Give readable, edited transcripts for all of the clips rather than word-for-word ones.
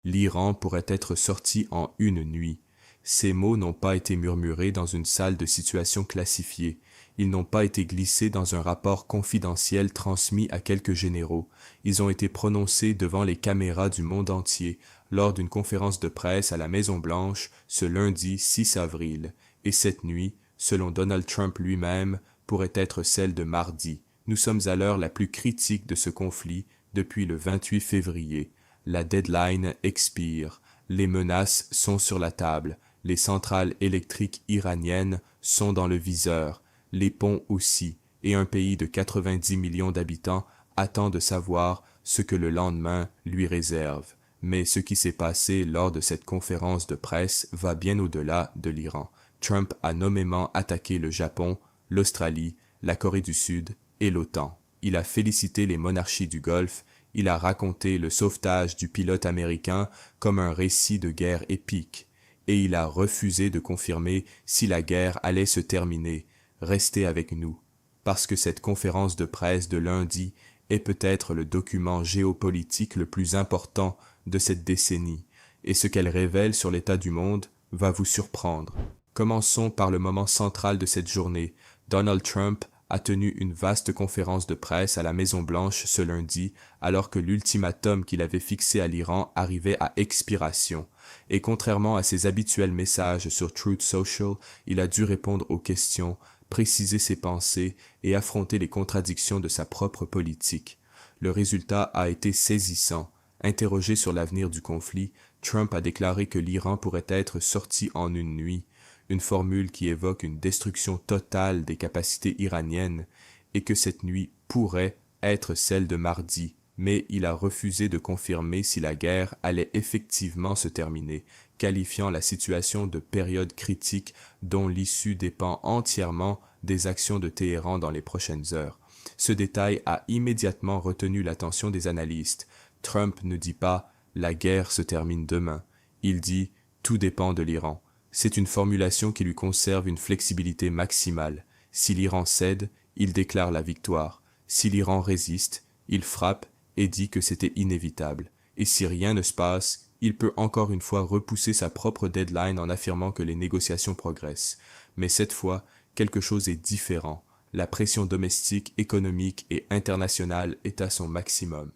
L'Iran pourrait être sorti en une nuit. Ces mots n'ont pas été murmurés dans une salle de situation classifiée. Ils n'ont pas été glissés dans un rapport confidentiel transmis à quelques généraux. Ils ont été prononcés devant les caméras du monde entier lors d'une conférence de presse à la Maison-Blanche ce lundi 6 avril. Et cette nuit, selon Donald Trump lui-même, pourrait être celle de mardi. Nous sommes à l'heure la plus critique de ce conflit depuis le 28 février. La deadline expire. Les menaces sont sur la table. Les centrales électriques iraniennes sont dans le viseur. Les ponts aussi. Et un pays de 90 millions d'habitants attend de savoir ce que le lendemain lui réserve. Mais ce qui s'est passé lors de cette conférence de presse va bien au-delà de l'Iran. Trump a nommément attaqué le Japon, l'Australie, la Corée du Sud et l'OTAN. Il a félicité les monarchies du Golfe, il a raconté le sauvetage du pilote américain comme un récit de guerre épique, et il a refusé de confirmer si la guerre allait se terminer. Restez avec nous, parce que cette conférence de presse de lundi est peut-être le document géopolitique le plus important de cette décennie, et ce qu'elle révèle sur l'état du monde va vous surprendre. Commençons par le moment central de cette journée. Donald Trump a tenu une vaste conférence de presse à la Maison-Blanche ce lundi, alors que l'ultimatum qu'il avait fixé à l'Iran arrivait à expiration. Et contrairement à ses habituels messages sur Truth Social, il a dû répondre aux questions, préciser ses pensées et affronter les contradictions de sa propre politique. Le résultat a été saisissant. Interrogé sur l'avenir du conflit, Trump a déclaré que l'Iran pourrait être sorti en une nuit, une formule qui évoque une destruction totale des capacités iraniennes, et que cette nuit pourrait être celle de mardi, mais il a refusé de confirmer si la guerre allait effectivement se terminer, qualifiant la situation de période critique dont l'issue dépend entièrement des actions de Téhéran dans les prochaines heures. Ce détail a immédiatement retenu l'attention des analystes. Trump ne dit pas « la guerre se termine demain », il dit « tout dépend de l'Iran ». C'est une formulation qui lui conserve une flexibilité maximale. Si l'Iran cède, il déclare la victoire. Si l'Iran résiste, il frappe et dit que c'était inévitable. Et si rien ne se passe, il peut encore une fois repousser sa propre deadline en affirmant que les négociations progressent. Mais cette fois, quelque chose est différent. La pression domestique, économique et internationale est à son maximum.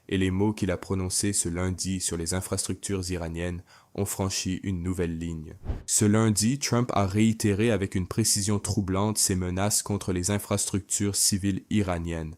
Et les mots qu'il a prononcés ce lundi sur les infrastructures iraniennes ont franchi une nouvelle ligne. Ce lundi, Trump a réitéré avec une précision troublante ses menaces contre les infrastructures civiles iraniennes,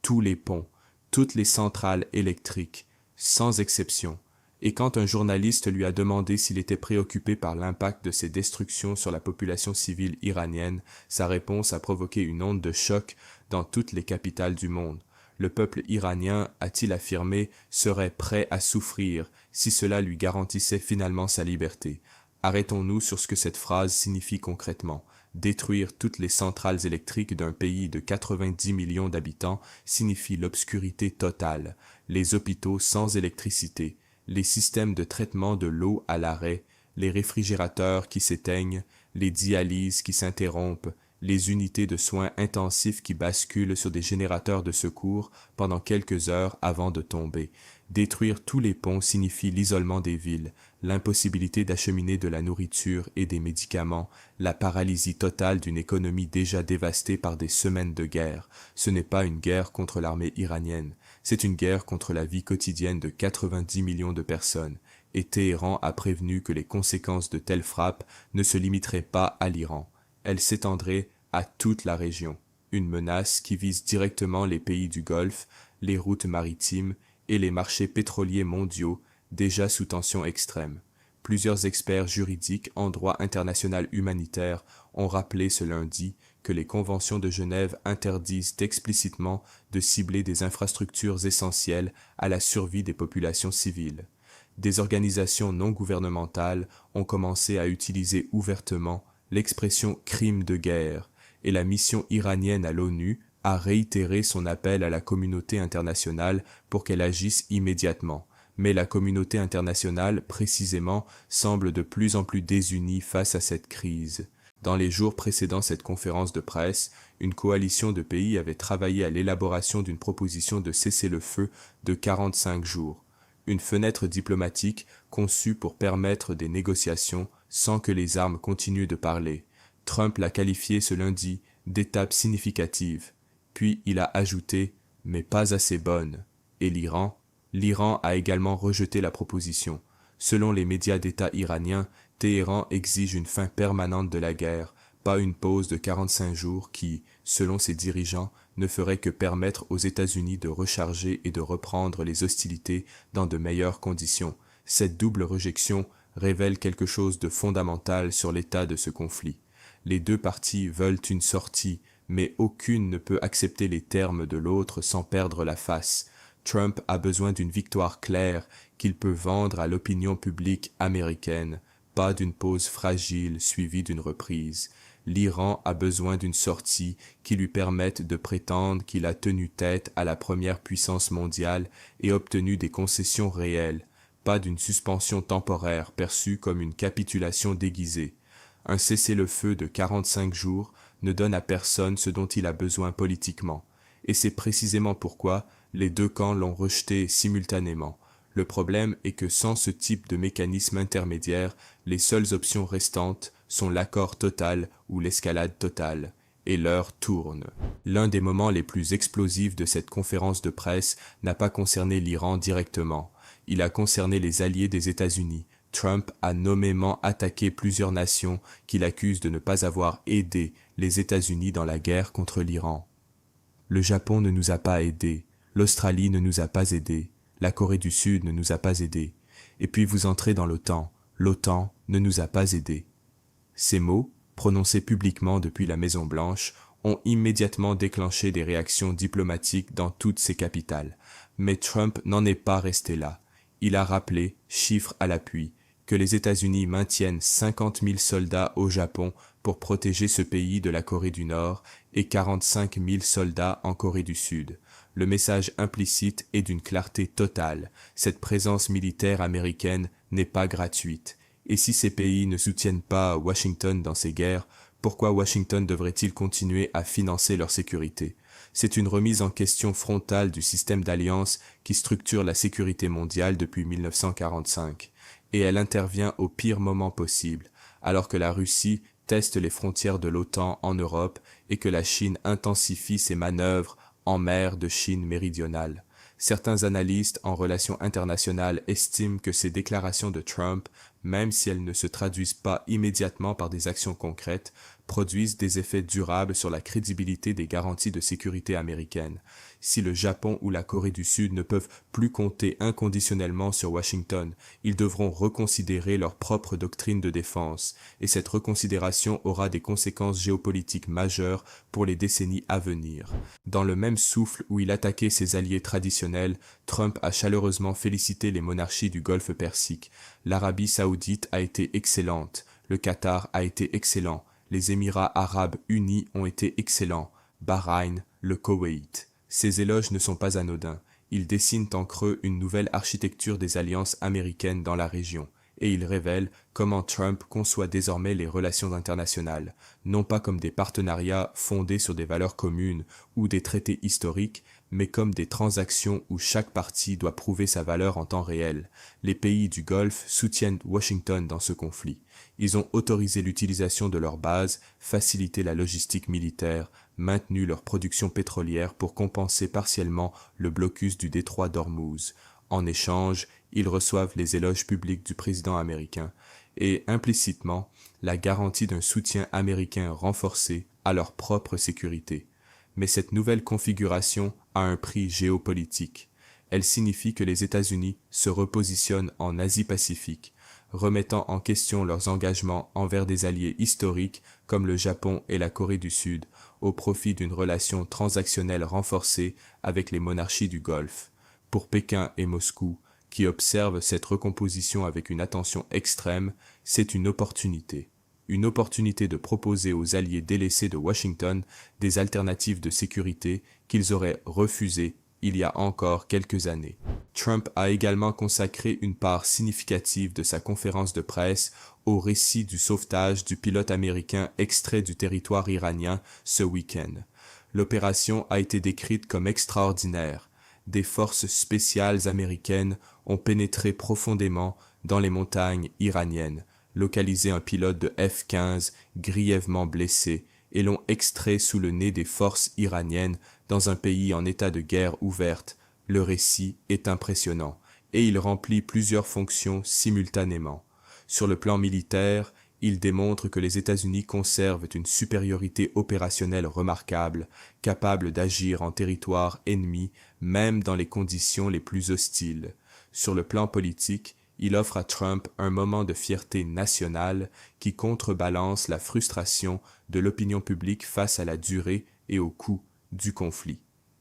tous les ponts, toutes les centrales électriques, sans exception. Et quand un journaliste lui a demandé s'il était préoccupé par l'impact de ces destructions sur la population civile iranienne, sa réponse a provoqué une onde de choc dans toutes les capitales du monde. Le peuple iranien, a-t-il affirmé, serait prêt à souffrir si cela lui garantissait finalement sa liberté. Arrêtons-nous sur ce que cette phrase signifie concrètement. Détruire toutes les centrales électriques d'un pays de 90 millions d'habitants signifie l'obscurité totale, les hôpitaux sans électricité, les systèmes de traitement de l'eau à l'arrêt, les réfrigérateurs qui s'éteignent, les dialyses qui s'interrompent, les unités de soins intensifs qui basculent sur des générateurs de secours pendant quelques heures avant de tomber. Détruire tous les ponts signifie l'isolement des villes, l'impossibilité d'acheminer de la nourriture et des médicaments, la paralysie totale d'une économie déjà dévastée par des semaines de guerre. Ce n'est pas une guerre contre l'armée iranienne, c'est une guerre contre la vie quotidienne de 90 millions de personnes. Et Téhéran a prévenu que les conséquences de telles frappes ne se limiteraient pas à l'Iran. Elle s'étendrait à toute la région, une menace qui vise directement les pays du Golfe, les routes maritimes et les marchés pétroliers mondiaux déjà sous tension extrême. Plusieurs experts juridiques en droit international humanitaire ont rappelé ce lundi que les conventions de Genève interdisent explicitement de cibler des infrastructures essentielles à la survie des populations civiles. Des organisations non gouvernementales ont commencé à utiliser ouvertement l'expression « crime de guerre » et la mission iranienne à l'ONU a réitéré son appel à la communauté internationale pour qu'elle agisse immédiatement. Mais la communauté internationale, précisément, semble de plus en plus désunie face à cette crise. Dans les jours précédant cette conférence de presse, une coalition de pays avait travaillé à l'élaboration d'une proposition de cessez-le-feu de 45 jours. une fenêtre diplomatique conçue pour permettre des négociations sans que les armes continuent de parler. Trump l'a qualifiée ce lundi d'étape significative. Puis il a ajouté « mais pas assez bonne ». Et l'Iran? L'Iran a également rejeté la proposition. Selon les médias d'État iraniens, Téhéran exige une fin permanente de la guerre, pas une pause de 45 jours qui, selon ses dirigeants, ne ferait que permettre aux États-Unis de recharger et de reprendre les hostilités dans de meilleures conditions. Cette double rejection révèle quelque chose de fondamental sur l'état de ce conflit. Les deux parties veulent une sortie, mais aucune ne peut accepter les termes de l'autre sans perdre la face. Trump a besoin d'une victoire claire qu'il peut vendre à l'opinion publique américaine, pas d'une pause fragile suivie d'une reprise. L'Iran a besoin d'une sortie qui lui permette de prétendre qu'il a tenu tête à la première puissance mondiale et obtenu des concessions réelles, pas d'une suspension temporaire perçue comme une capitulation déguisée. Un cessez-le-feu de 45 jours ne donne à personne ce dont il a besoin politiquement, et c'est précisément pourquoi les deux camps l'ont rejeté simultanément. Le problème est que sans ce type de mécanisme intermédiaire, les seules options restantes sont l'accord total ou l'escalade totale. Et l'heure tourne. L'un des moments les plus explosifs de cette conférence de presse n'a pas concerné l'Iran directement. Il a concerné les alliés des États-Unis. Trump a nommément attaqué plusieurs nations qu'il accuse de ne pas avoir aidé les États-Unis dans la guerre contre l'Iran. Le Japon ne nous a pas aidés, l'Australie ne nous a pas aidés, la Corée du Sud ne nous a pas aidés, et puis vous entrez dans l'OTAN ne nous a pas aidés. Ces mots, prononcés publiquement depuis la Maison-Blanche, ont immédiatement déclenché des réactions diplomatiques dans toutes ces capitales. Mais Trump n'en est pas resté là. Il a rappelé, chiffres à l'appui, que les États-Unis maintiennent 50 000 soldats au Japon pour protéger ce pays de la Corée du Nord et 45 000 soldats en Corée du Sud. Le message implicite est d'une clarté totale. Cette présence militaire américaine n'est pas gratuite. Et si ces pays ne soutiennent pas Washington dans ces guerres, pourquoi Washington devrait-il continuer à financer leur sécurité? C'est une remise en question frontale du système d'alliance qui structure la sécurité mondiale depuis 1945. Et elle intervient au pire moment possible, alors que la Russie teste les frontières de l'OTAN en Europe et que la Chine intensifie ses manœuvres en mer de Chine méridionale. Certains analystes en relations internationales estiment que ces déclarations de Trump, même si elles ne se traduisent pas immédiatement par des actions concrètes, produisent des effets durables sur la crédibilité des garanties de sécurité américaines. Si le Japon ou la Corée du Sud ne peuvent plus compter inconditionnellement sur Washington, ils devront reconsidérer leur propre doctrine de défense, et cette reconsidération aura des conséquences géopolitiques majeures pour les décennies à venir. Dans le même souffle où il attaquait ses alliés traditionnels, Trump a chaleureusement félicité les monarchies du Golfe Persique. L'Arabie saoudite a été excellente, le Qatar a été excellent, les Émirats arabes unis ont été excellents, Bahreïn, le Koweït. Ces éloges ne sont pas anodins. Ils dessinent en creux une nouvelle architecture des alliances américaines dans la région, et ils révèlent comment Trump conçoit désormais les relations internationales, non pas comme des partenariats fondés sur des valeurs communes ou des traités historiques, mais comme des transactions où chaque partie doit prouver sa valeur en temps réel. Les pays du Golfe soutiennent Washington dans ce conflit. Ils ont autorisé l'utilisation de leurs bases, facilité la logistique militaire, maintenu leur production pétrolière pour compenser partiellement le blocus du détroit d'Ormuz. En échange, ils reçoivent les éloges publics du président américain et, implicitement, la garantie d'un soutien américain renforcé à leur propre sécurité. Mais cette nouvelle configuration a un prix géopolitique. Elle signifie que les États-Unis se repositionnent en Asie-Pacifique, remettant en question leurs engagements envers des alliés historiques comme le Japon et la Corée du Sud, au profit d'une relation transactionnelle renforcée avec les monarchies du Golfe. Pour Pékin et Moscou, qui observent cette recomposition avec une attention extrême, c'est une opportunité de proposer aux alliés délaissés de Washington des alternatives de sécurité qu'ils auraient refusées il y a encore quelques années. Trump a également consacré une part significative de sa conférence de presse au récit du sauvetage du pilote américain extrait du territoire iranien ce week-end. L'opération a été décrite comme extraordinaire. des forces spéciales américaines ont pénétré profondément dans les montagnes iraniennes, localisé un pilote de F-15 grièvement blessé et l'ont extrait sous le nez des forces iraniennes dans un pays en état de guerre ouverte. Le récit est impressionnant et il remplit plusieurs fonctions simultanément. Sur le plan militaire, il démontre que les États-Unis conservent une supériorité opérationnelle remarquable, capable d'agir en territoire ennemi, même dans les conditions les plus hostiles. Sur le plan politique, il offre à Trump un moment de fierté nationale qui contrebalance la frustration de l'opinion publique face à la durée et au coût du conflit.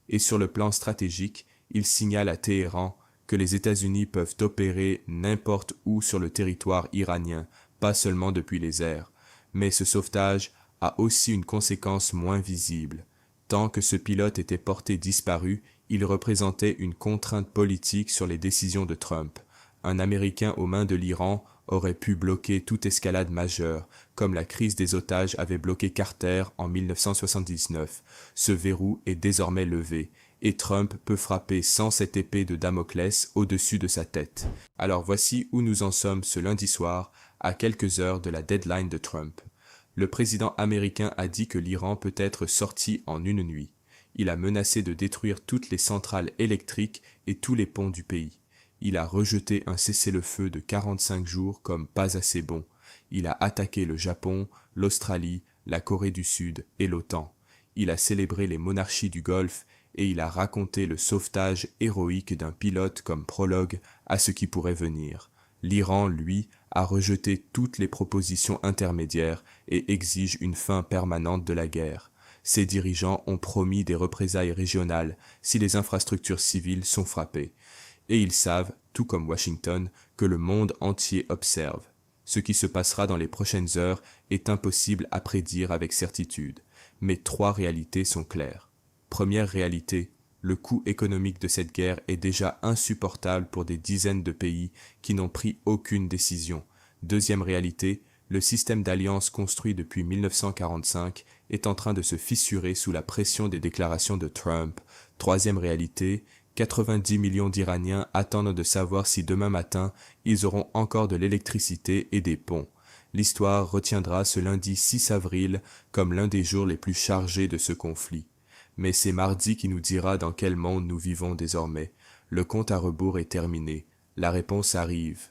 Et sur le plan stratégique, il signale à Téhéran que les États-Unis peuvent opérer n'importe où sur le territoire iranien, pas seulement depuis les airs. Mais ce sauvetage a aussi une conséquence moins visible. Tant que ce pilote était porté disparu, il représentait une contrainte politique sur les décisions de Trump. Un Américain aux mains de l'Iran aurait pu bloquer toute escalade majeure, comme la crise des otages avait bloqué Carter en 1979. Ce verrou est désormais levé, et Trump peut frapper sans cette épée de Damoclès au-dessus de sa tête. Alors voici où nous en sommes ce lundi soir, à quelques heures de la deadline de Trump. Le président américain a dit que l'Iran peut être sorti en une nuit. Il a menacé de détruire toutes les centrales électriques et tous les ponts du pays. Il a rejeté un cessez-le-feu de 45 jours comme pas assez bon. Il a attaqué le Japon, l'Australie, la Corée du Sud et l'OTAN. Il a célébré les monarchies du Golfe et il a raconté le sauvetage héroïque d'un pilote comme prologue à ce qui pourrait venir. L'Iran, lui, a rejeté toutes les propositions intermédiaires et exige une fin permanente de la guerre. Ses dirigeants ont promis des représailles régionales si les infrastructures civiles sont frappées. Et ils savent, tout comme Washington, que le monde entier observe. Ce qui se passera dans les prochaines heures est impossible à prédire avec certitude, mais 3 réalités sont claires. Première réalité, le coût économique de cette guerre est déjà insupportable pour des dizaines de pays qui n'ont pris aucune décision. Deuxième réalité, le système d'alliance construit depuis 1945 est en train de se fissurer sous la pression des déclarations de Trump. Troisième réalité, 90 millions d'Iraniens attendent de savoir si demain matin, ils auront encore de l'électricité et des ponts. L'histoire retiendra ce lundi 6 avril comme l'un des jours les plus chargés de ce conflit. Mais c'est mardi qui nous dira dans quel monde nous vivons désormais. Le compte à rebours est terminé. La réponse arrive.